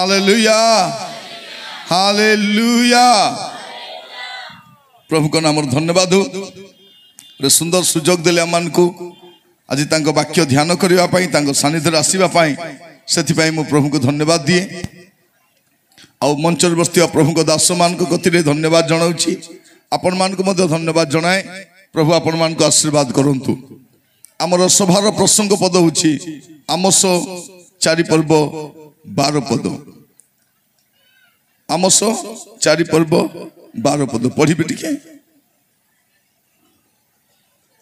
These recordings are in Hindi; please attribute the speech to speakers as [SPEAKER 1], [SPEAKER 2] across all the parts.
[SPEAKER 1] Hallelujah hallelujah. प्रभु को नाम धन्यवाद हो रे सुंदर सुजोग देले आमान को आज तांको वाक्य ध्यान करिवा पई तांको सानिध्य आसीबा पई सेति पई मु प्रभु को धन्यवाद दिए आ मंच रे बसतिया प्रभु को दास मान को गति रे धन्यवाद जणाउछि आपण मान को मध्य धन्यवाद जणाए। प्रभु आपण मान को आशीर्वाद करंतु। आमर सभार प्रसंग पद होछि आमोस 4 पर्व 12 पद। आमोस 4 पर्व 12 पद पढ़ी टिके।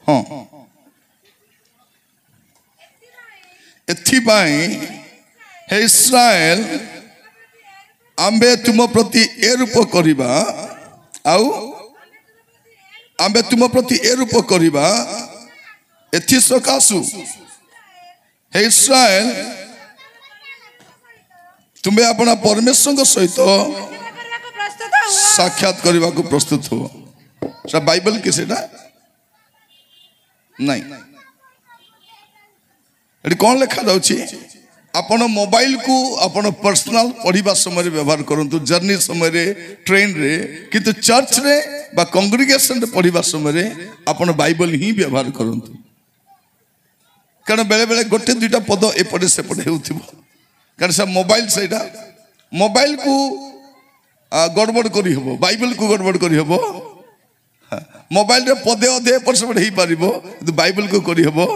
[SPEAKER 1] हाँ एथिपाई हे इस्राएल आंबे तुम प्रति ए रूप करिबा आउ आंबे तुम प्रति ए रूप करिबा एथि सकासु हे इस्राएल तुम्हें अपना परमेश्वर सहित साक्षात करने को प्रस्तुत हो। बाइबल के सेटा नहीं एटी कौन लिखा जाउछि आपण मोबाइल को आपण पर्सनल पढ़िबा समय व्यवहार करंतु जर्नी समय ट्रेन रे किंतु चर्च रे बा कांग्रेगेशन रे पढ़िबा समय आपण बाइबल ही व्यवहार करंतु कारण बेले बेले गोटे दुईटा पद एपटे सेपटे होउथिबो कारण से मोबाइल सेटा मोबाइल को गड़बड़ करी हबो बाइबल को गड़बड़ करी हबो मोबाइल रे पदे अधे एपट सेपट हेई पारिबो किंतु बाइबल को करी हबो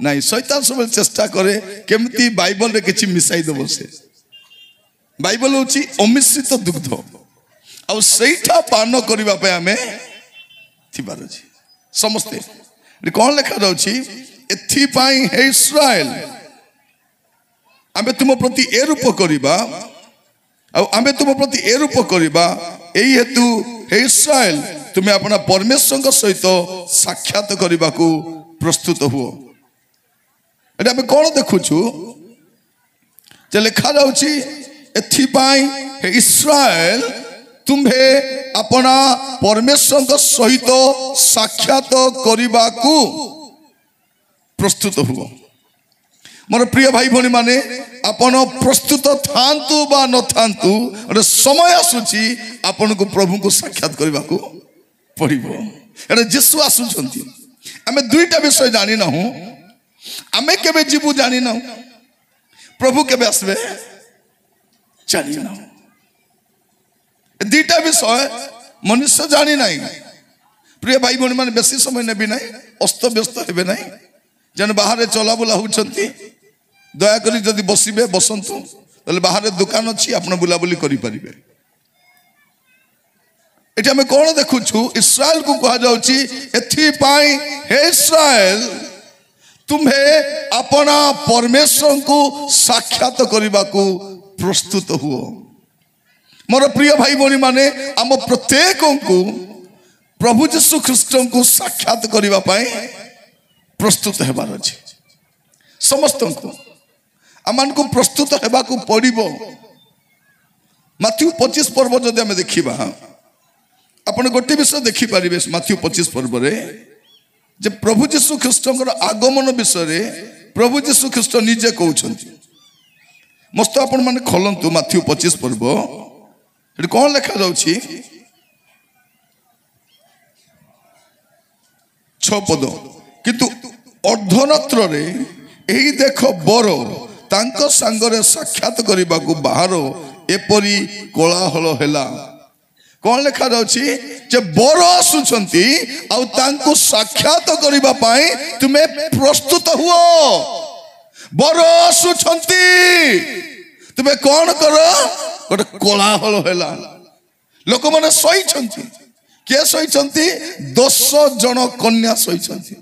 [SPEAKER 1] नहीं। शैतान सब चेष्टा करे केमती बाइबल रे किछि मिसाई दबो से बाइबल होछि अमिश्रित दुग्ध आ सेठा पान करिबा पे हमें थिबार अछि समस्ते कोन लिखा जाउछि एथि पाई हे इस्राएल आमे तुम प्रति ए रूप करिबा आ आमे तुम प्रति ए रूप करिबा एई हेतु हे इस्राएल तुम्हें अपना परमेश्वर सहित साक्षात करने को प्रस्तुत हुओ। एटा आमे कोन देखुछु जे लिखा जाउछि एथिपाई हे इस्राएल तुम्हें अपना परमेश्वर सहित साक्षात करने को प्रस्तुत हुओ। मोर प्रिय भाई भनी माने आपण प्रस्तुत थांतु बा न थांतु अरे समय आसुची आपण को प्रभु को साक्षात करने को पड़िबो। एटा यीशु आसुचंती आमे दुईटा विषय जानि ना हूं आमे केबे जीवु जानि ना प्रभु केबे आसबे जानि ना दुईटा विषय मनुष्य जानि नाही। प्रिय भाई भनी माने बेसी समय नेबी नाही अस्त व्यस्त हेबे नाही जन बाहर चला बुला होचंती दया करी जदि बसिबे बसंतु तले बाहर दुकान अछि आपण बुला बुली करि परिबे। एटा हमें कोन देखुछु इस्राएल को कहा जाउछि एथि पाई हे इस्राएल तुम्हें अपना परमेश्वर को साक्षात करने को प्रस्तुत हुओ। मोर प्रिय भाई भनी माने आम प्रत्येक को प्रभु यीशु ख्रीस्ट को साक्षात करने पाई प्रस्तुत हेबार अछि समस्त को आमान को प्रस्तुत हेबा को पड़िबो। माथ्यू 25 पर्व जदि आमे देखिबा आपण गोटे विषय देखि पारिबे माथ्यू 25 पर्व रे जे प्रभु यीशु ख्रीष्टकर आगमन विषय रे प्रभु यीशु ख्रीष्ट निजे कहउछंती। मस्त आपण माने खोलंतु माथ्यू 25 पर्व एटी कोन लिखा जाउछि 6 पद किंतु अर्धनत्र रे एही देख बर तांको संगरे साक्षात करबा को बाहर एपरी कोलाहल हैला। कौन लिखा जाउछि जे बर आसुछंती आ तांको साक्षात करबा पाई तुमे प्रस्तुत हुओ। बर आसुछंती तुमे कौन करो गोटे कोलाहल हैला लोक माने सहीछंती के सहीछंती 10 जन कन्या सहीछंती।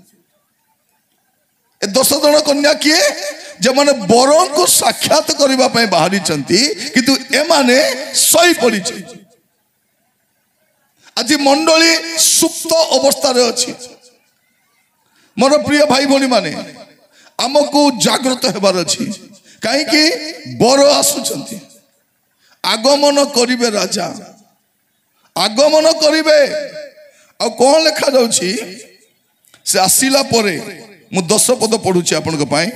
[SPEAKER 1] 10 जन कन्या किए जे माने बर को साक्षात करबा पाई बाहरी चंती किंतु ए माने सही पड़ी छै। आज मंडली सुप्त अवस्था रे अछि। मोर प्रिय भाई भनी माने आमको जागृत हेबार अछि काहे कि बर आसुचंती आगमन करिवे राजा आगमन करिवे आ कोन लिखा जाउछि से आसिला परे मु 10 पद पढुछि आपन को पाई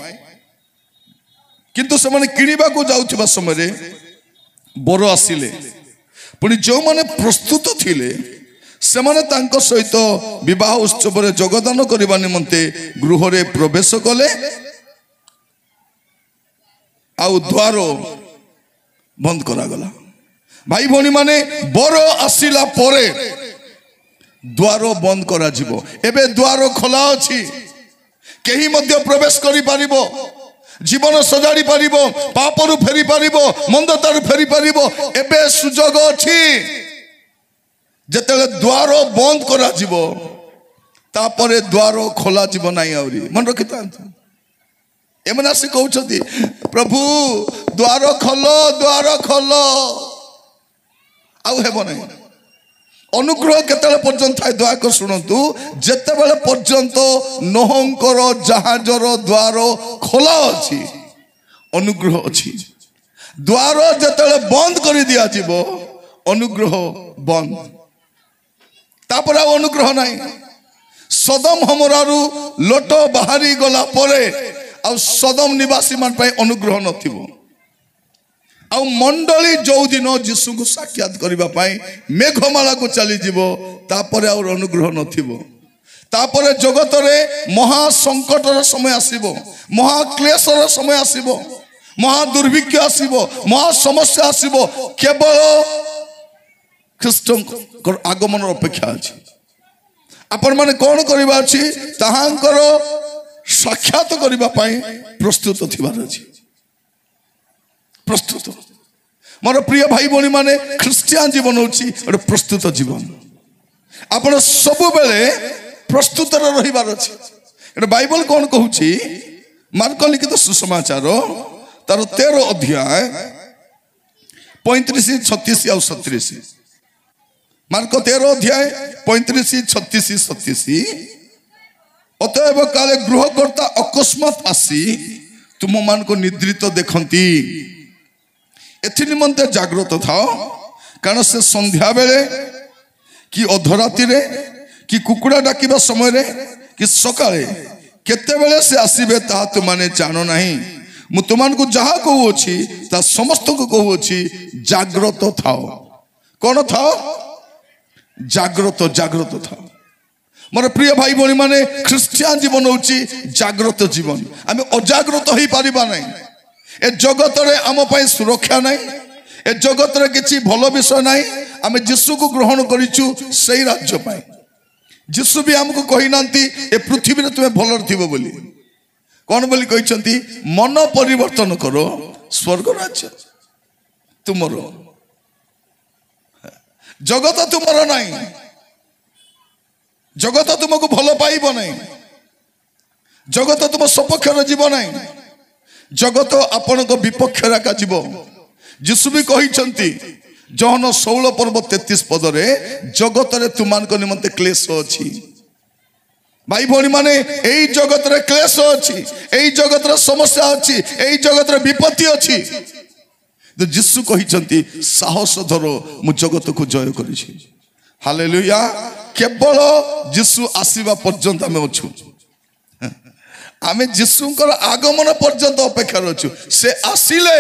[SPEAKER 1] किंतु से माने किनिबा को जाउथिबा समय रे बर आसिले पुणी जो माने प्रस्तुत थिले सेमाने तांको सहित विवाह उत्सव रे जोगदान करबा निमंते गृह रे प्रवेश कले आउ द्वार बंद करा गला। भाई भौणी माने बर आसिला परे द्वार बंद करा जिवो एबे द्वार खोला अछि केही मध्य प्रवेश करि पारिबो जीवन सजाड़ी पारिबो पापरु फेरी पारिबो मंदतारु फेरी पारिबो एबे सुजोग अछि जेतेले द्वार बंद करा जिवो तापरे द्वार खोला जिवो नाही आउरी मन रखितांतु एमना से कहउछथि प्रभु द्वार खोलो आउ हेबो नाही अनुग्रह केतले पर्यंत थाए दयाकर शुणु जेतेबेले पर्यंत नोहंकर जहाजर द्वार खोला अछि अनुग्रह अछि द्वार जेतेबेले बंद कर दिया जिवो अनुग्रह बंद तापर अनुग्रह नाही सदम हमरारु लोट बाहरी गला परे आ सदम निवासी मान पय अनुग्रह नथिबो आ मंडली जो दिन जीशु को साक्षात करबा पाई मेघमाला को चली जीवो तापरे और अनुग्रह नथिबो तापरे जगत रे महा संकटर समय आसीबो महा क्लेशर समय आसीबो महा दुर्भिक्ष आसीबो महा समस्या आसीबो केवल ख्रीष्ट आगमन अपेक्षा अछि आपण माने कोन करबा अछि ताहांकर साक्षात करबा पाई प्रस्तुत थिबार अछि प्रस्तुत मोर प्रिय भाई भौणी माने ख्रिस्टियन जीवन होची एक प्रस्तुत जीवन आपण सब बेले प्रस्तुत रहिबार अछि एटा बाइबल कोन कहूची मार्क लिखित सुसमाचार तार 13 अध्याय 35 36 और 37 मार्क 13 अध्याय 35 36 37 अतएव काले गृहकर्ता अकस्मात आसी तुम मान को निद्रित देखंती एथि निमंते जागृत था कारण से संध्या बेले कि अधराति रे कि कुकुड़ा डाकिबा समय रे कि सकाळे केते बेले से आसीबे ता तु माने जानो नाही मु तुमान को जहा कहू अछि ता समस्त को कहू अछि जागृत थाओ कोन थाओ जागृत थाओ मोर प्रिय भाई भौणी माने ख्रिस्टियन जीवन होची जागृत जीवन आमे अजागृत होई पारिबा नाही ए जगत रे आम पाई सुरक्षा नहीं ए जगत रे किछि भलो विषय नहीं आमे यीशु को ग्रहण करिछु सही राज्य पाई यीशु भी हमको कहि नांती ए पृथ्वी रे तुमे भलो थिबो बोली कोन बोली कहिसंती मन परिवर्तन करो स्वर्ग राज्य तुमरो जगत तुमरो नहीं जगत तुमको भलो पाइबो नहीं जगत तुम सपक्ष रे जीव नहीं जगत आपण को विपक्ष राका जीव यीशु भी कहिसंती जहन 16 पर्व 33 पद रे जगत रे तुमान को निमंते क्लेश अछि भाई भौणी माने एई जगत रे क्लेश अछि एई जगत रे समस्या अछि एई जगत रे विपत्ति अछि तो यीशु कहिसंती साहस धरो मु जगत को जय करिछि हालेलुया केवल यीशु आसीबा पर्यंत हमें अछु आमे यीशुंकर आगमन पर्यंत अपेक्षा रछु से आसिले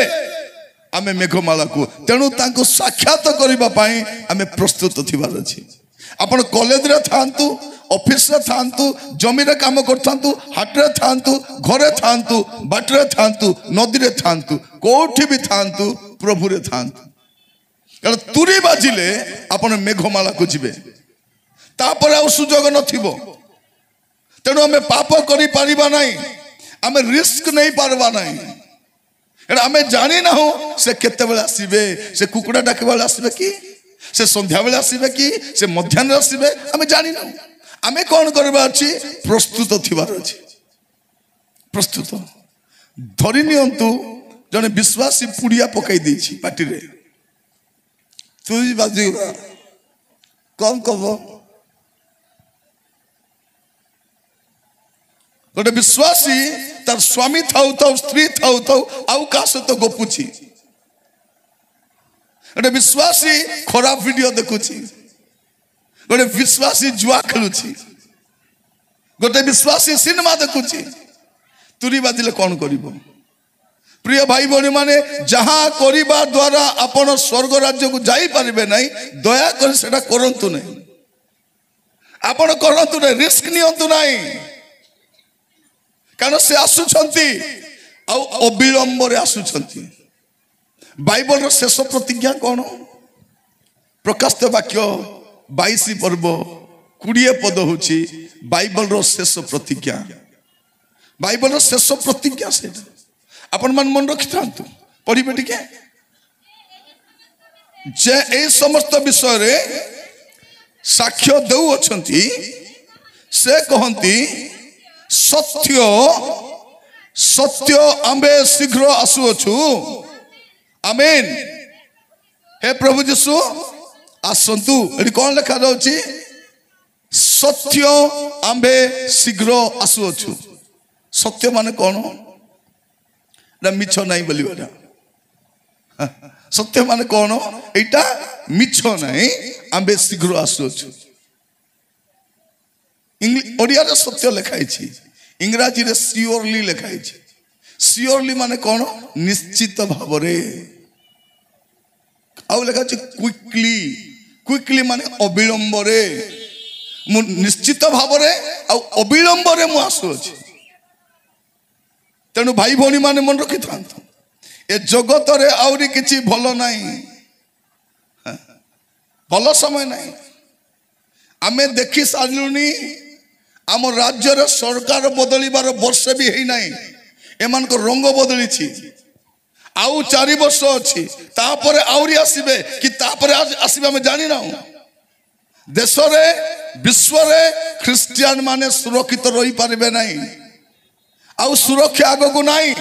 [SPEAKER 1] आमे मेघमाला को तेणु तांको साक्षात करिबा पाई आमे प्रस्तुत थिबार अछि आपण कॉलेज रे थांतु ऑफिस रे थांतु जमी रे काम करथांतु हाट रे थांतु घरे थांतु बाट रे थांतु नदी रे थांतु कोठी भी थांतु प्रभु रे थांतु कारण तुरी बाजिले आपण मेघमाला को जिबे तापर आ सुजोग नथिबो तेणु आमे पाप करि पारिबा नाही आमे रिस्क नहीं पारबा नाही एटा आमे जानि ना हो से केते बेला आसीबे से कुकुड़ा डाके बेला आसीबे कि से संध्या बेला आसीबे कि से मध्याह्न आसीबे आमे जानि ना आमे कोन करबा अछि प्रस्तुत थिबार अछि प्रस्तुत धरि नियंतु जने विश्वासी पुड़िया पकाई देछि पाटी रे तुई बाजी कौन कबो गोटे विश्वासी तार स्वामी थाउ थाउ स्त्री थाउ थाउ आउ का सहित गपुची गोटे विश्वासी खराब वीडियो देखुची गोटे विश्वासी जुआ खेलुची गोटे विश्वासी सिनेमा देखुची तुरी बाजिले कौन करिबो प्रिय भाई भौणी माने जहाँ करिबा द्वारा आपण स्वर्ग राज्य को जाई परिबे नहीं दया कर सेटा करंतु नहीं आपण करंतु नहीं रिस्क नियंतु नहीं कारण से आसुछंती आ अविलंब रे आसुछंती बाइबल रो शेष प्रतिज्ञा कौन प्रकाशित वाक्य 22 पर्व 20 पद होची बाइबल रो शेष प्रतिज्ञा बाइबल रो शेष प्रतिज्ञा से आपण मन मन रखि थांतु पढिबे टिके जे ए समस्त विषय रे साक्ष्य देउ अछंती से कहंती सत्य सत्य आंबे शीघ्र आसु अछु आमेन हे प्रभु यीशु आसंतु एटी कोन लिखा जाउची सत्य आंबे शीघ्र आसु अछु सत्य माने कोन ना मिछ नहीं बोलिबा सत्य माने कोन एटा मिछ नहीं आंबे शीघ्र आसु अछु ओडिया रे सत्य लिखाई छी इंग्राजी रे सियोरली लिखाई छी सियोरली माने कोन निश्चित भावरे आउ लिखा छी क्विकली क्विकली माने अविलंब रे मु निश्चित भावरे आ अविलंब रे मु आसु अछि तेनु भाई भौणी माने मन रखि थांतो ए जगत रे आउरी किछि भलो नाही भलो समय नाही आमे देखि सारलुनी आम राज्य रे सरकार बदलिबार वर्ष भी हेई नाही एमान को रंग बदली छी आउ 4 वर्ष अछि तापरे आउरी आसीबे कि तापरे आसीबे हम जानि ना देश रे विश्व रे ख्रिस्टियन माने सुरक्षित रही पारिबे नाही आउ सुरक्षा आगो को नाही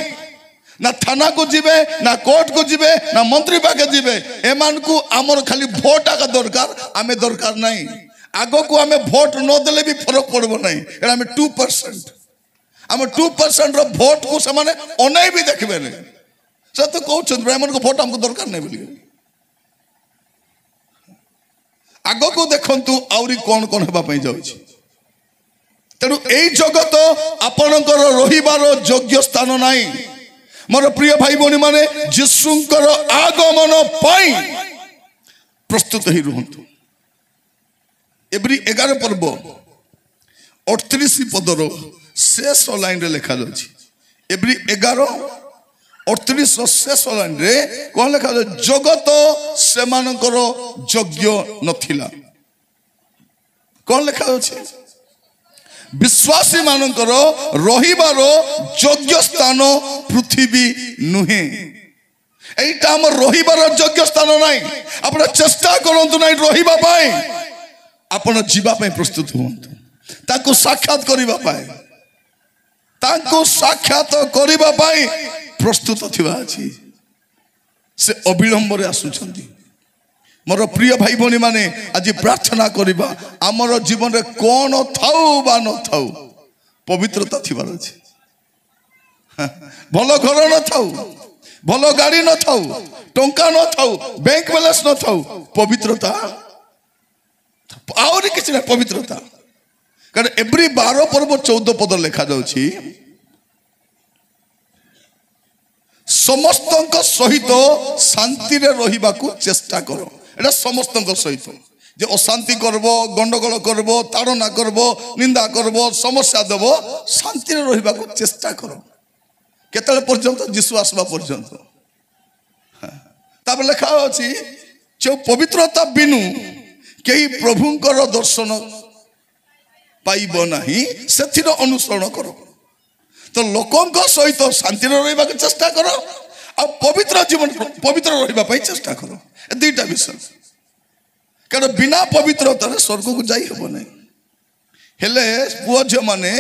[SPEAKER 1] ना थाना को जिबे ना कोर्ट को जिबे ना मंत्री पाके जिबे एमान को हमर खाली वोट आका दरकार आमे दरकार नाही आगो को आमे वोट न देले भी फरक पड़बो नाही एरा आमे 2% हम 2% रो वोट को समाने ओनै भी देखबे नै से तो कहउछ ब्राह्मण को वोट हमको दरकार नै बोली आगो को देखंतु आउरी कोन कोन हेबा पई जाउछ तेनु एई जगत आपणकर रहिबार योग्य स्थान नाही मोर प्रिय भाई भौणी माने यीशुंकर आगमन पई प्रस्तुत ही रहंतु एवरी 11 पर्व 38 पदर शेष लाइन रे लिखा जाउछि एवरी 11 38 शेष लाइन रे कोन लिखा जाउछि जगत सेमानकर योग्य नथिला कोन लिखा जाउछि विश्वासी मानकर रहिबार योग्य स्थान पृथ्वी नुहे एटा हम रहिबार योग्य स्थान नाही आपण चेष्टा करंतु नाही रहिबा पाए आपण जीवा पाए प्रस्तुत होंतु ताको साक्षात करिबा पाए ताको साक्षात करिबा पाए प्रस्तुत थिबा अछि से अविलंब रे आसुछंती मोर प्रिय भाई भौणी माने आज प्रार्थना करिबा हमर जीवन रे कोन थाउ बा न थाउ पवित्रता थिबार अछि भलो घर न थाउ भलो गाड़ी न थाउ टंका न थाउ बैंक बैलेंस न थाउ पवित्रता आउरी किछि ना पवित्रता कारण एवरी 12 पर्व 14 पद लिखा जाउछि समस्तक सहित शांति रे रहिबा को चेष्टा करो एटा समस्तक सहित जे अशांति करबो गंडगोल करबो ताड़ना करबो निंदा करबो समस्या देबो शांति रे रहिबा को चेष्टा करो केतले पर्यंत यीशु आसबा पर्यंत ताब लिखा अछि जे पवित्रता बिनु केही प्रभुंकर दर्शन पाइबो नाही सेथिर अनुसरण करो तो लोकंक सहित शांति रे रहिबा को चेष्टा करो आ पवित्र जीवन पवित्र रहिबा पई चेष्टा करो दुईटा विषय कारण बिना पवित्रता स्वर्ग को जाई हबो नै हेले पुओ झ माने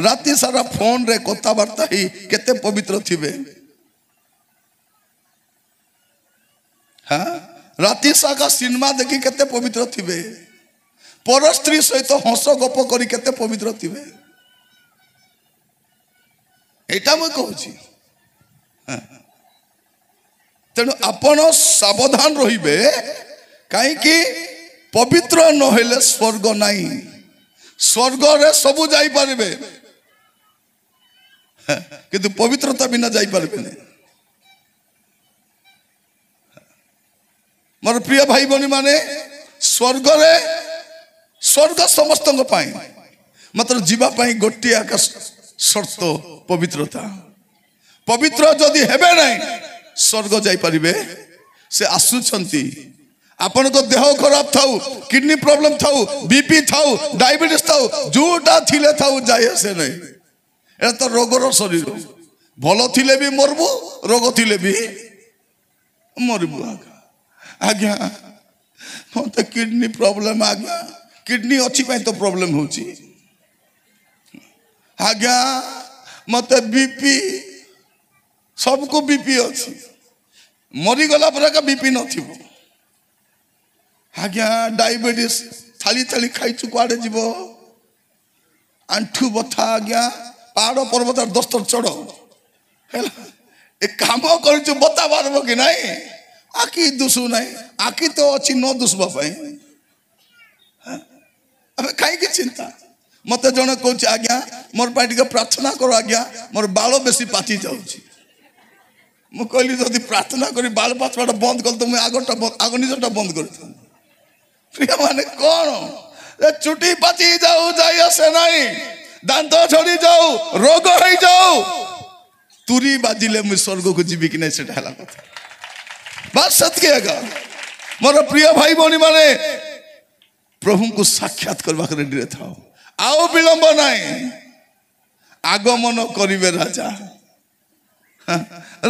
[SPEAKER 1] राति सारा फोन रे कथा वार्ता ही केते पवित्र थिबे हां राति साका सिनेमा देखि केते पवित्र थिबे पर स्त्री सहित हंस गप करी केते पवित्र थिबे एटा म कहूची तेणु आपण सावधान रहिबे काई कि पवित्र न हेले स्वर्ग नाही स्वर्ग रे सब जाई पारिबे किंतु पवित्रता बिना जाई पारिबे नै मोर प्रिय भाई बहनी माने स्वर्ग रे स्वर्ग समस्त मात्र जीवा गोटे आका शर्त पवित्रता पवित्र जदि हेबे नहीं स्वर्ग जाई परिबे से आसुछंती आपण को देह खराब थाउ किडनी प्रॉब्लम थाउ बीपी थाउ डायबिटीज थाउ जोटा थिले थाउ जाय से नहीं ए तो रोगर शरीर भल थिले भी मरबू रोग थिले भी मरबू आज्ञा मत किडनी प्रॉब्लम आज्ञा किडनी अच्छी पाई तो प्रॉब्लम होची आज्ञा मत बीपी सबको बीपी अच्छी मरीगला पर का बीपी नथिबो आज्ञा डायबिटीज थाली थाली खाई कुआड़े जीव आंठू बथा आज्ञा पहाड़ पर्वत 10 थर चढ़ ए काम कर बता पारब कि नहीं आखि दुसु नहीं आखि तो अच्छी न दुसबा कहीं चिंता मत जन कह आज्ञा मोर टे प्रार्थना कर आज्ञा मोर बाल बेसी पाची जाऊँगी मु कहली जदि प्रार्थना करी बाल पाचवाटा बंद कल तो मुझे आग निजटा बंद कर प्रिय माने कौन चुटी पाची जाऊ जाई आसे नहीं दांत झड़ी जाऊ रोग हो जाऊ तुरी बाजिले मुझे स्वर्ग को जीवी कि नहीं से कथा बात सत्य है मोर प्रिय भाई भौणी माने प्रभु को साक्षात करवा रेडी था आओ विलंब नहीं आगमन करिवे राजा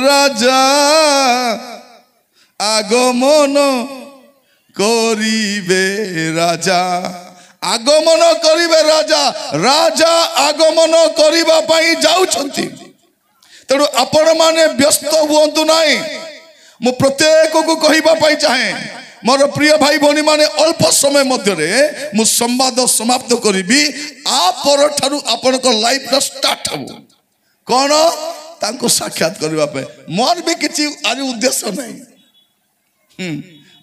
[SPEAKER 1] राजा आगमन करिवे राजा आगमन करिवे राजा राजा आगमन करिबा पई जाउछंती तेणु आपण माने व्यस्त हुअंतु नाही मु प्रत्येक को कहिबा पई चाहे मोर प्रिय भाई भौणी माने अल्प समय मध्य मु संवाद समाप्त करी आ पर ठारू आपण को लाइफ स्टार्ट हो कौन तांको साक्षात करने मोर भी किसी आज उद्देश्य नहीं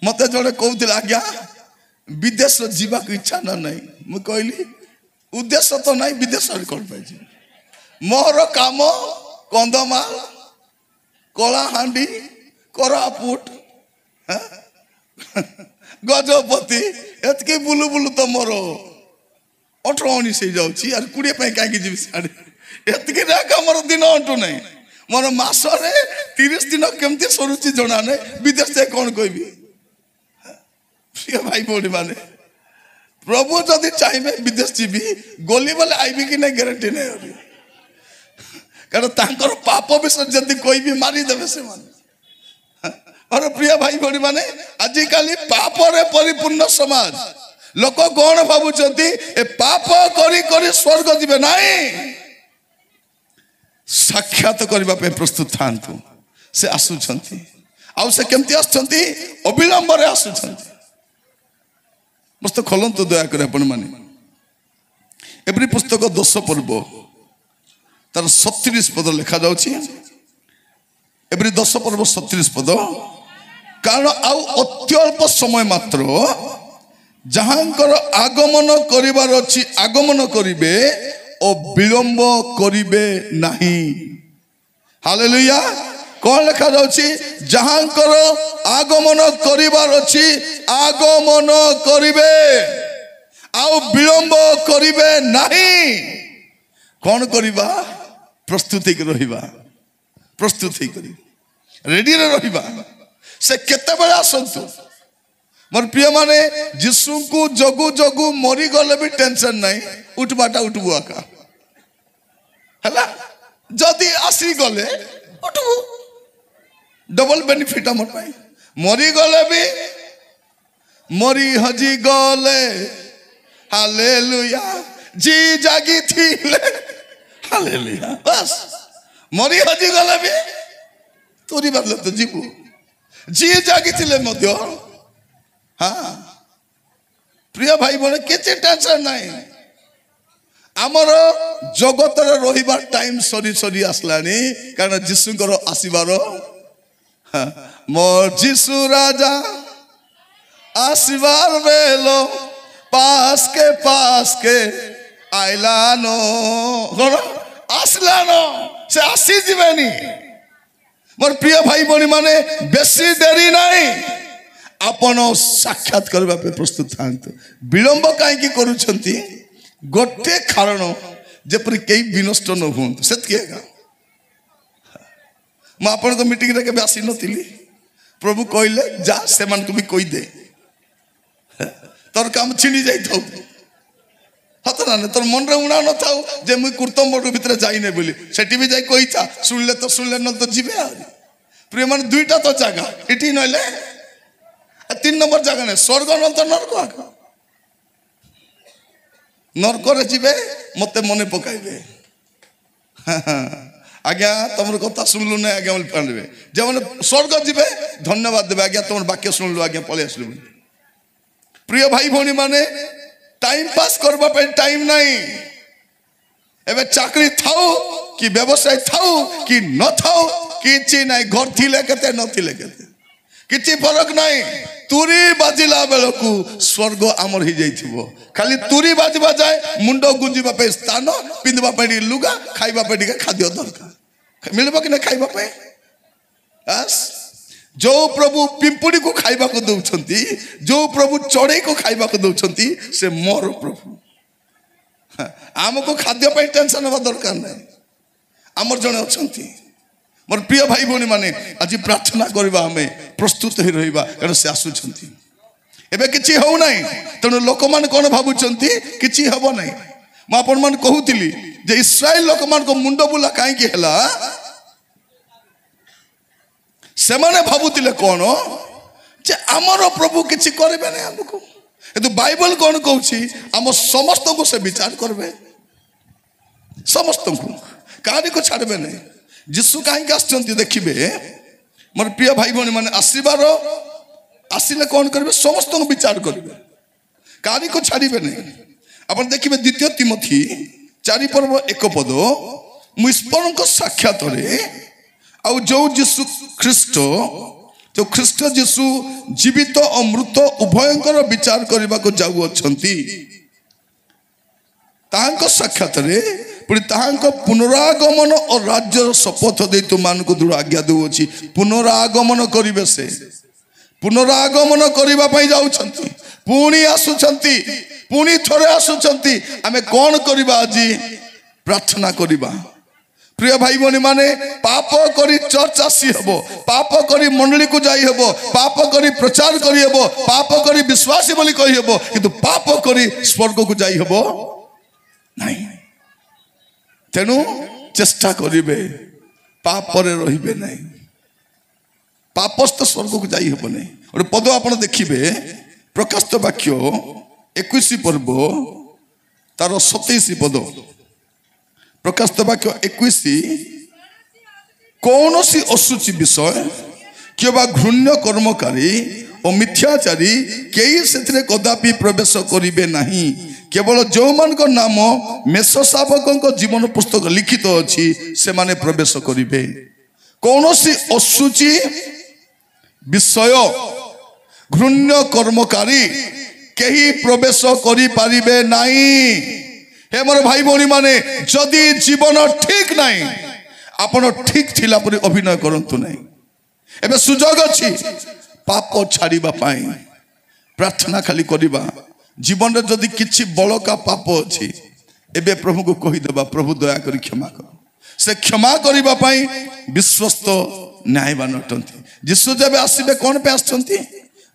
[SPEAKER 1] मत जड़े कहते आज्ञा विदेश जीवा इच्छा ना नहीं मुझे कहली उद्देश्य तो नहीं विदेश कौन पाई मोर काम कंधमाल कलाहांडी कोरापुट गजपति एतके बुलु बुलु तो मोर 18-19 हो जाऊँगी आर 20 कहीं जी साढ़े एतके मोर दिन अंटू नहीं मोर मसरे 30 दिन केमती सरुची जना नहीं विदेश से कौन कहबी प्रिय भाई भौणी माने प्रभु जदि चाहिए विदेश जीवी गली बोले आईबी कि नहीं गारंटी नहीं कारण तांकर पाप विषय जदि कोई भी मारिदेवे से और प्रिय भाई भौणी माने आजिकल पाप रे परिपूर्ण समाज लोक कौन भावुचंती ए पाप करी करी स्वर्ग जीवे नहीं साक्षात करने पे प्रस्तुत था से आसुंच आउ से केमती आसुंच अविलंब रे आसुंच पुस्तक खोलतु दयाकर आपण माने एवरी पुस्तक 10 पर्व तार 37 पद लिखा जाउछि एवरी 10 पर्व 37 पद कारण आउ अत्यल्प समय मात्र जहांकर आगमन करिवार अछि आगमन करिवे ओ विलंब करिवे नहीं हालेलुया कौन लिखा जाउछि जहांकर आगमन करिवार अछि आगमन करिवे आउ विलंब करिवे नहीं कौन करिबा प्रस्तुति रहिबा प्रस्तुति करी रेडी रे रहिबा से केते बेला आसंतु मोर प्रिय माने यीशु को जगु जगु मरी गले भी टेंशन नहीं उठबाटा उठबु आका हला जदी आसी गले उठबु डबल बेनिफिट हमर पाई मरी गले भी मरी हजी गले हालेलुया जी जागी थिले हालेलुया बस मरी हजी गले भी तोरी बदले तो जीवु जी जागी थिले मध्य हाँ प्रिय भाई बोले किसी टेंशन नहीं आमर जगत रहिबार टाइम सरी सरी आसलानी कारण जीशुकर आसीबार मोर जीशु राजा आसीबार बेलो पास के आइलानो आसलानो से आसी जीवेनी मोर प्रिय भाई बनी माने बेसी देरी नहीं आपण साक्षात करबा पे प्रस्तुत थांतु विलंब काहे करूछंती गोटे कारण जेपरि कई विनष्ट न हुंतु सेतके मैं आपण को मीटिंग रे के आसी नथिली प्रभु कहले जा से मान को भी कहि दे तोर काम छिनी जाई थाउ हत ना तोर मन रे उणा न थाउ जे मुई कुर्तम बोर्ड भीतर जाई नै बोली सेठी भी जाई कहि था सुनले न तो जीवे आ प्रिय मन दुईटा तो जगह इठी नले 3 नंबर जगह ने स्वर्ग न तो नरक आका नरक रे जीवे मते मने पकाइबे आज्ञा तुम कथा शुणलु ना आज्ञा पांडे जब स्वर्ग जीवे धन्यवाद देवे आज्ञा तुम वाक्य शुणलु आज्ञा पलि आसलु प्रिय भाई भौणी माने टाइम पास करबा पे टाइम नहीं एबे चाकरी थाओ कि व्यवसाय थाओ कि न थाओ किछि नहीं घर थिले केते न थिले केते किछि फरक नहीं तुरी बाजिला बेलकू स्वर्ग आमर ही जाइथिबो खाली तुरी बाजबा जाए मुंडो गुंजिबा पे स्थान पिंदबा पे लुगा खाइबा पे खाद्य दरकार मिलबो कि न खाइबा पे बस जो प्रभु पिंपुड़ी को खाइबा को दउछंती जो प्रभु चढ़ई को खाइबा को दउछंती से मोर प्रभु आमको खाद्य पे टेंशन होबा दरकार नहीं आमर जने अछंती मोर प्रिय भाई भौणी माने आज प्रार्थना करबा हमें प्रस्तुत ही रहिबा कारण से आसुछंती एबे किछि हो नाही तनो लोक मान कोन भाबुछंती किछि हबो नाही म आपन मन कहूतिली जे इस्राएल लोक मान को मुंडो बुला काहे कि हला से माने भाबुतिले कोन जे हमरो प्रभु किछि करबे नै हमको एतु बाइबल कोन कहूछि हम समस्त को से विचार करबे समस्त को काहे को छाड़बे नै जिसु काहे आछंती देखिबे मोर प्रिय भाई भौणी माने आशीर्वाद आसिले कौन करेंगे समस्त को विचार करेंगे काहे को छाड़बे नहीं अपन देखिए द्वितीय तिमोथी 4 पर्व 1 पद मुस्पन को साक्षात आउ जो जीशु ख्रीस्ट जो ख्रीस्ट जीशु जीवित और मृत उभयंकर विचार करने को जाऊ अछंती तांको साक्षात पुणी तांको पुनरागमन और राज्य शपथ दे तुमको दृढ़ आज्ञा देउछि पुनरागमन करिवे से पुनरागमन करबा पई जाउछंती पुणी आसुछंती पुणी थोड़े आसुछंती आमे कोन करबा आज प्रार्थना करबा प्रिय भाई भौणी माने पाप करी चर्च आसी हबो पाप करी मंडली को जाई हबो पाप करी प्रचार करी हबो पाप करी विश्वासी बोली कहि हबो किंतु पाप करी स्वर्ग को जाई हबो नहीं तेनु चेष्टा करिवे पाप रे रहिबे नहीं पापस्थ स्वर्ग को जाई हबो नहीं और पद आपण देखिबे प्रकाशित वाक्य 21 पर्व तार 27 पद प्रकाशित वाक्य 21 कौन सी अशुचि विषय कि घृण्य कर्मकारी और मिथ्याचारी कई से कदापि प्रवेश करिवे नहीं केवल जो मान को नाम मेष शावक जीवन पुस्तक लिखित अच्छी से माने प्रवेश करिवे कौन सी अशुचि विषय घृण्य कर्मकारी कहीं प्रवेश करि पारिबे नहीं हे मोर भाई भौणी माने जदि जीवन ठीक नहीं आपण ठीक थिला परि अभिनय करंतु नहीं एबे सुजोग अछि पाप छाड़िबा पाई प्रार्थना खाली करिबा जीवन रे जदि किछि बळका पाप अछि एबे प्रभु को कहि देबा प्रभु दया करी क्षमा कर से क्षमा करिबा पाई विश्वस्त न्यायवान अटंती जिसु जब आसीबे कोन पे आछंती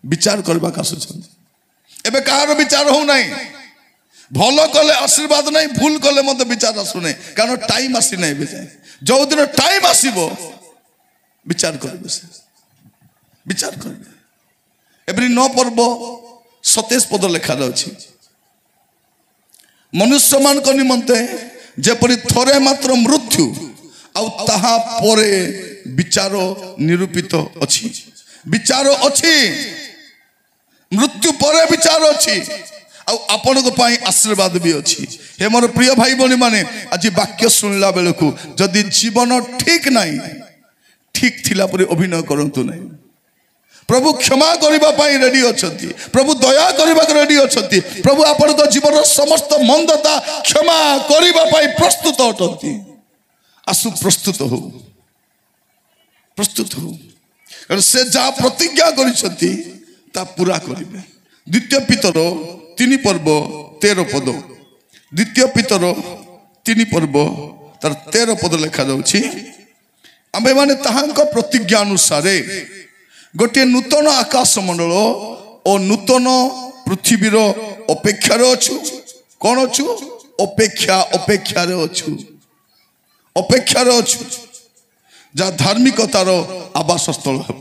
[SPEAKER 1] विचार करबा का आछंती एबे कहार विचार हो नहीं भलो कले आशीर्वाद नहीं भूल कले मत विचार आसुने कारण टाइम आसी नहीं बेजाय जो दिन टाइम आसीबो विचार करबे से विचार करबे एबरी 9 पर्व 27 पद लेखा अछि मनुष्य मान को निमंते जेपरि थोरे मात्र मृत्यु आ ताहा परे विचार निरूपित अछि विचार अछि मृत्यु परे विचार अछि आ आपण को पाई आशीर्वाद भी अछि हे मोर प्रिय भाई भौणी माने आज वाक्य सुनला बेलकू जदि जीवन ठीक नहीं ठीक थिला परे अभिनय करंतु नहीं प्रभु क्षमा करबा पाई रेडी अछंती प्रभु दया करबा रेडी अछंती प्रभु आपण को जीवन समस्त मंदता क्षमा करबा पाई प्रस्तुत अटंती आसु प्रस्तुत हो से जा प्रतिज्ञा करिसंती ता पूरा करिवे। द्वितीय पितर 3 पर्व 13 पद, द्वितीय पितर 3 पर्व तार 13 पद लिखा जाउछि आमे माने ताहांक प्रतिज्ञा अनुसार गोटे नूतन आकाश मंडल और नूतन पृथ्वीर अपेक्षा अछु। कौन अछु? अपेक्षा अछु, अपेक्षा अछु जा धार्मिकतार आवास स्थल हेब।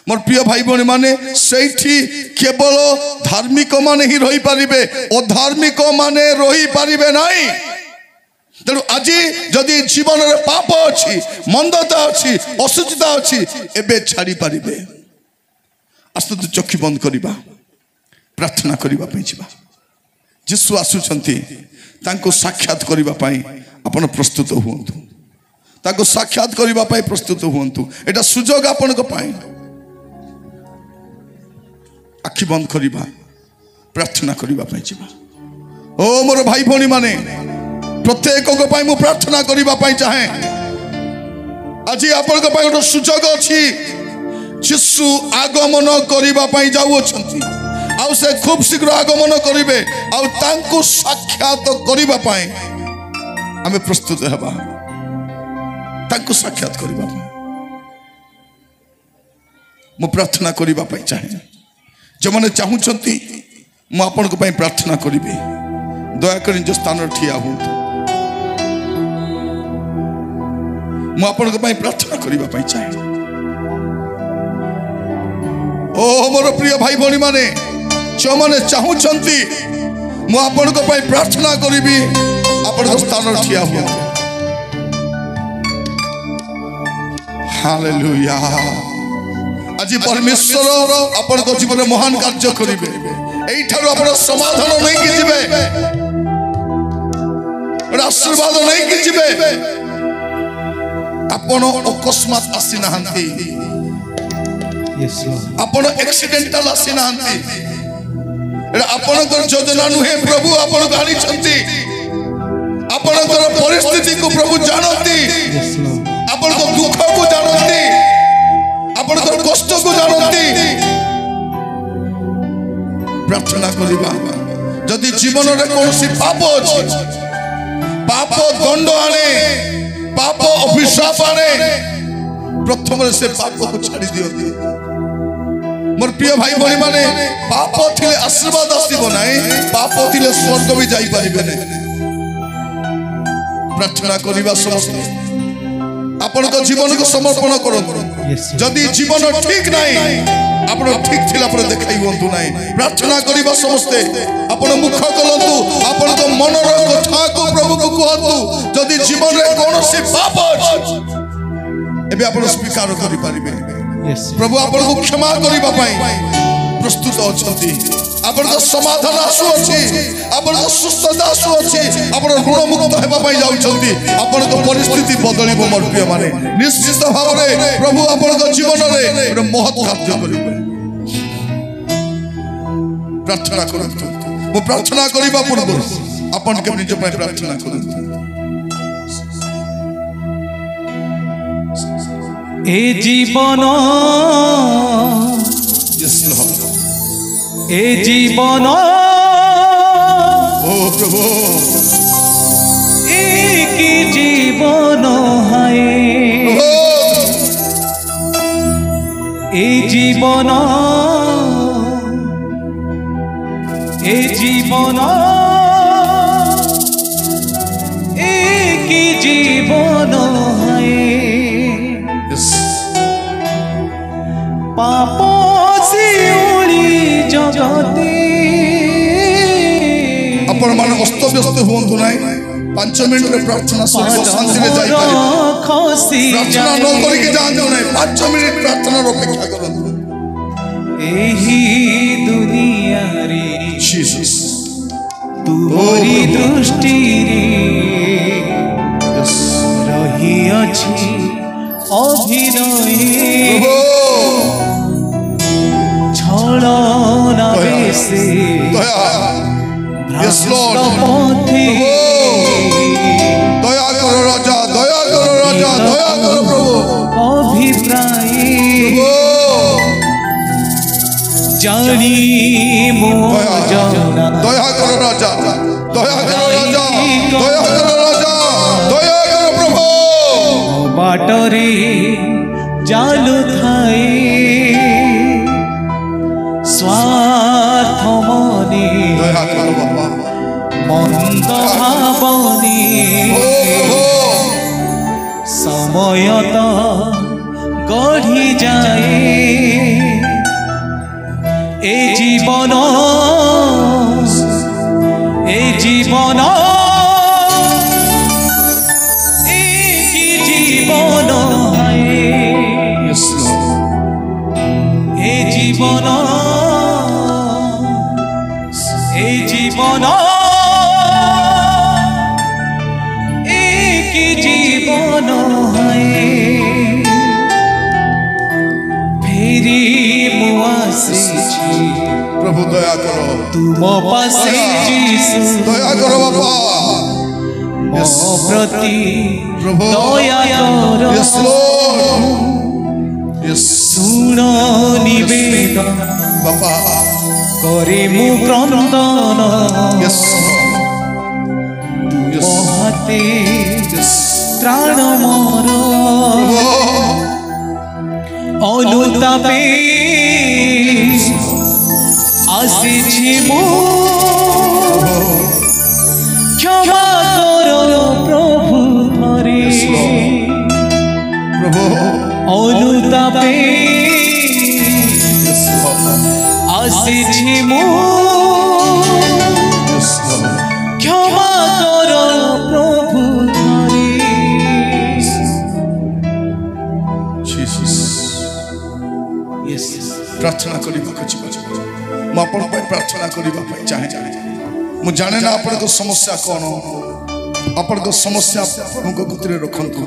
[SPEAKER 1] मोर प्रिय भाई भौणी माने सेठी केवल धार्मिक माने ही रही पारिबे, अधार्मिक माने रही पारिबे नाही। तेणु आज जदि जीवन में पाप अच्छी, मंदता अच्छी, असुचिता अच्छी, एबे छाड़ी पारिबे। आस्ते तो चक्षु बंद करिबा, प्रार्थना करिबा पई जिबा। यीशु आसुचंती, तांको साक्षात करिबा पई आपण प्रस्तुत हुअन्तु, तांको साक्षात करिबा पई प्रस्तुत हुअन्तु। एटा सुजोग आपण को पई। आखि बंद करिबा, प्रार्थना करिबा पई जिबा। ओ मोर भाई भौणी माने प्रत्येक को पई मु प्रार्थना करिबा पई चाहे। आज आपण को पई गोटे सुजोग अछि। यीशु आगमन करिबा पई जाउ अछंती, आउ से खूब शीघ्र आगमन करिवे, आउ तांको साक्षात करिबा पई हमें प्रस्तुत हेबा। तांको साक्षात करिबा पई मु प्रार्थना करिबा पई चाहे। जे माने चाहुचंती मु आपण को पई प्रार्थना करिबे, दया करी जो स्थान ठिया हुंतु। मु आपण को पई प्रार्थना करिबा पई चाहे। ओ मोर प्रिय भाई भौणी माने जो माने चाहुचंती मु आपण को पई प्रार्थना करिबी, आपण को स्थान ठिया हुआ। हालेलुया। आज परमेश्वर आपण को जीवन महान कार्य करिवे। एई ठारो आपण समाधान नै कि जिवे, आशीर्वाद नै कि जिवे। आपण अकस्मात आसी नाहंती, आपण एक्सीडेंटल आसी नाहंती। आपण को योजना नुहे प्रभु आपण गाड़ी छंती। आपण को परिस्थिति को प्रभु जानती, आपण को दुख को जानती, आपण को कष्ट को जानती। प्रार्थना करिबा। जदि जीवन रे कोनोसी पाप अछि, पाप दंड आने, पाप अभिशाप आने, प्रथम से पाप को छाड़ी दियो। मोर प्रिय भाई भौणी माने पाप थिले आशीर्वाद आसीबो नाही, पाप थिले स्वर्ग भी जाई परिबे नै। प्रार्थना करिबा समस्त आपण को जीवन को समर्पण करत। जदि जीवन ठीक नाही, आपण ठीक थिला पर देखाई होंतु नाही। प्रार्थना करिबा समस्त आपण मुख कलंतु, आपण को मनर कथा को प्रभु को कहतु। जदि जीवन रे कोनोसी पाप अछि, एबे आपण स्वीकार करि परिबे। प्रभु आपण को क्षमा करिबा पई प्रस्तुत अछंती। आपण को समाधान आसु अछि, आपण को सुस्थता आसु अछि, आपण ऋण मुक्त हेबा पई जाउछंती। आपण को परिस्थिति बदलिबो मोर प्रिय माने। निश्चित भाव रे प्रभु आपण को जीवन रे एक महत् कार्य करिबे। प्रार्थना करंतु। वो प्रार्थना करिबा पूर्व आपण के निज पई प्रार्थना करंतु।
[SPEAKER 2] ए जीवन, ए जीवन,
[SPEAKER 1] ओ प्रभु,
[SPEAKER 2] एक जीवन है। ए जीवन, ए जीवन, एक जीवन है। पाप सिउली जगती
[SPEAKER 1] आपण मान अस्त व्यस्त होंतु नाही। 5 मिनिट रे प्रार्थना सुनो, शांति रे जाई पारे। प्रार्थना न करी के जांजो नाही, 5 मिनिट प्रार्थना रो अपेक्षा करंतु।
[SPEAKER 2] एही दुनिया रे
[SPEAKER 1] जीसस
[SPEAKER 2] तुमरी दृष्टि रे रही अछि अभिनय। छलना बेसे पथि,
[SPEAKER 1] दया करो राजा, दया करो राजा, दया करो प्रभु।
[SPEAKER 2] अभिप्राय জানি মো জনা
[SPEAKER 1] দয়া করো রাজা, দয়া করো রাজা, দয়া করো রাজা, দয়া করো প্রভু।
[SPEAKER 2] বাটরে জালু থাই স্বার্থ মনে
[SPEAKER 1] দয়া করো বাবা,
[SPEAKER 2] মন্দ ভাবনি সময় তো গড়ি যায় এ জীবন এ জীবন এ কি জীবন
[SPEAKER 1] Yes, Lord.
[SPEAKER 2] এ জীবন এ জীবন এ কি জীবন ফেরি মু আসিছি
[SPEAKER 1] প্রভু দয়া করো,
[SPEAKER 2] তুম পাশে যিশু
[SPEAKER 1] দয়া করো বাবা।
[SPEAKER 2] মো প্রতি
[SPEAKER 1] প্রভু
[SPEAKER 2] দয়া কর
[SPEAKER 1] Yes, Lord. Yes,
[SPEAKER 2] শুণ নিবেদন
[SPEAKER 1] বাবা।
[SPEAKER 2] করে মু ক্রন্দন
[SPEAKER 1] Yes, yes,
[SPEAKER 2] মহাতে
[SPEAKER 1] yes.
[SPEAKER 2] ত্রাণ মর অনুতাপে আসিছি মু ক্ষমা কর প্রভু ধরে
[SPEAKER 1] প্রভু
[SPEAKER 2] অনুতাপে
[SPEAKER 1] Yes, Lord.
[SPEAKER 2] আসিছি মু
[SPEAKER 1] Yes, Lord.
[SPEAKER 2] ক্ষমা কর প্রভু ধরে
[SPEAKER 1] Jesus. ପ୍ରାର୍ଥନା କରିବାକୁ ଯିବା। ମୁଁ ଆପଣଙ୍କ ପାଇଁ ପ୍ରାର୍ଥନା କରିବା ପାଇଁ ଚାହେଁ। ମୁଁ ଜାଣେ ନା ଆପଣଙ୍କ ସମସ୍ୟା କ'ଣ, ଆପଣଙ୍କ ସମସ୍ୟା ପ୍ରଭୁଙ୍କ କତିରେ ରଖନ୍ତୁ।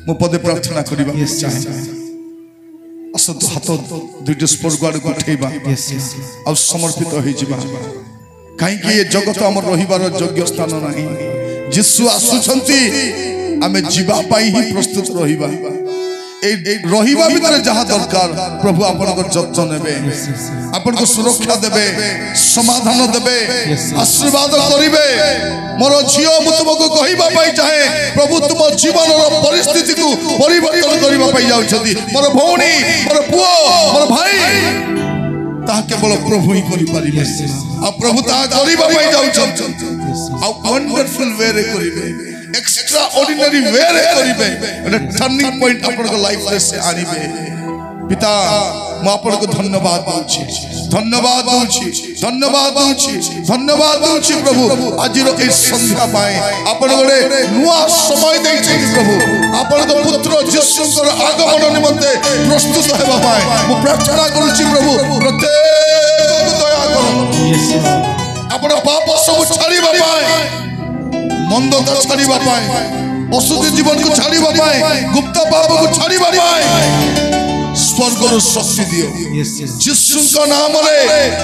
[SPEAKER 1] ମୁଁ ପଦେ ପ୍ରାର୍ଥନା କରିବା ପାଇଁ ଚାହେଁ। ଆସନ୍ତୁ ହାତ ଦୁଇଟି ସ୍ପର୍ଗ ଆଡ଼କୁ ଉଠେଇବା ଆଉ ସମର୍ପିତ ହେଇଯିବା। କାହିଁକି ଏ ଜଗତ ଆମର ରହିବାର ଯୋଗ୍ୟ ସ୍ଥାନ ନାହିଁ। ଯୀଶୁ ଆସୁଛନ୍ତି, ଆମେ ଯିବା ପାଇଁ ହିଁ ପ୍ରସ୍ତୁତ ରହିବା। ରହିବା ଭିତରେ ଯାହା ଦରକାର ପ୍ରଭୁ ଆପଣଙ୍କ ଯତ୍ନ ନେବେ, ଆପଣଙ୍କୁ ସୁରକ୍ଷା ଦେବେ, ସମାଧାନ ଦେବେ, ଆଶୀର୍ବାଦ କରିବେ। ମୋର ଝିଅ, ମୁଁ ତୁମକୁ କହିବା ପାଇଁ ଚାହେଁ, ପ୍ରଭୁ ତୁମ ଜୀବନର ପରିସ୍ଥିତିକୁ ପରିବର୍ତ୍ତନ କରିବା ପାଇଁ ଯାଉଛନ୍ତି। ମୋର ଭଉଣୀ, ମୋର ପୁଅ, ମୋର ଭାଇ, ତାହା କେବଳ ପ୍ରଭୁ ହିଁ କରିପାରିବେ। ଆଉ ପ୍ରଭୁ ତାହା କରିବା ପାଇଁ ଯାଉଛନ୍ତି। ଆଉ ୱଣ୍ଡରଫୁଲ ୱେରେ କରିବେ, एक्स्ट्रा ऑर्डिनरी वे रे करिबे। एटा टर्निंग पॉइंट आपन को लाइफ रे से आनिबे। पिता, मैं आपन को धन्यवाद दूची, धन्यवाद दूची, धन्यवाद दूची, धन्यवाद दूची प्रभु। आज रो ए संध्या पाए आपन गोटे नुआ समय देछि प्रभु। आपन को पुत्र यीशुकर आगमन निमंते प्रस्तुत हेबा पाए मु प्रार्थना करूची प्रभु। प्रत्येक को दया करो, आपन पाप सब छाड़ीबा पाए, मंदता छाड़ीबा पाए, अशुद्ध जीवन को छाड़ीबा पाए, गुप्त पाप को छाड़ीबा पाए स्वर्गर शक्ति दियो यीशु का नाम रे,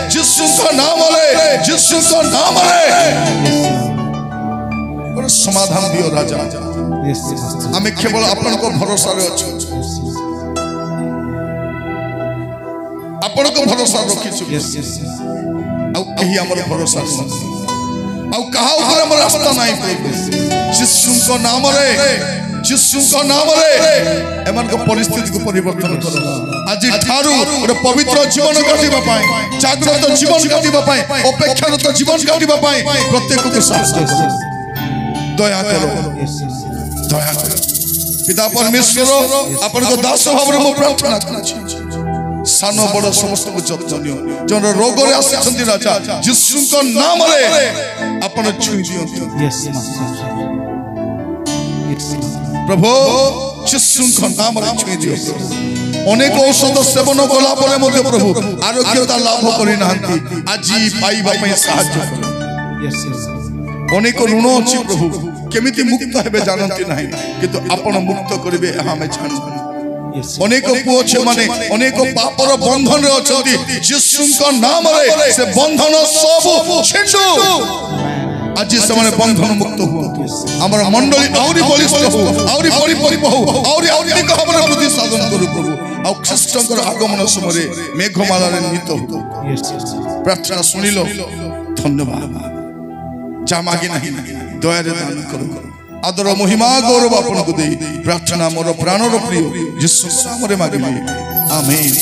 [SPEAKER 1] यीशु का नाम रे, यीशु का नाम रे और समाधान दियो राजा। आमे केवल अपन को भरोसा रे अछु, अपन को भरोसा रखिछु। आ कही हमर भरोसा नहीं, आउ कहा ऊपर हमर रास्ता नहीं प्रभु। यीशु को नाम रे, यीशु को नाम रे एमन को परिस्थिति को परिवर्तन करो। आज ठारू एक पवित्र जीवन काटिबा पाए, जागृत जीवन काटिबा पाए, अपेक्षारत जीवन काटिबा पाए प्रत्येक को साहस करो। दया करो, दया करो पिता परमेश्वर। अपन को दास भाव में प्रार्थना करूछी, सान बड़ समस्त को जत्न नियो। जन रोग रे आछंती राजा, यीशु को नाम रे अपन छुई दियो प्रभु। यीशु को नाम रे छुई दियो। अनेक औषध सेवन कला परे मध्ये प्रभु आरोग्यता लाभ करि नांती, आजी पाइबा पई सहायता करो। अनेक ऋण अछि प्रभु, केमिति मुक्त हेबे जानंती नाही, किंतु आपण मुक्त करिवे हमें जानू। अनेक पुओ छे माने अनेक पापर बंधन रे अछंती, यीशु को नाम रे से बंधन सब छिंडू। आज से माने बंधन मुक्त हो, हमर मंडली आउरी बलिष्ठ हो, आउरी परिपक्व हो, आउरी अधिक हमर प्रति साधन करू प्रभु। ଆଉ ଖ୍ରୀଷ୍ଟଙ୍କର ଆଗମନ ସମୟରେ ମେଘମାଳାରେ ନିହିତ ପ୍ରାର୍ଥନା ଶୁଣିଲ ଧନ୍ୟବାଦ ଯା ମାଗି ନାହିଁ ଦୟାରେ ଦାନ କର ଆଦର ମହିମା ଗୌରବ ଆପଣଙ୍କୁ ଦେଇ ପ୍ରାର୍ଥନା ମୋର ପ୍ରାଣର ପ୍ରିୟ ଯୀଶୁ ନାମରେ ମାଗିଲି ଆମେନ୍।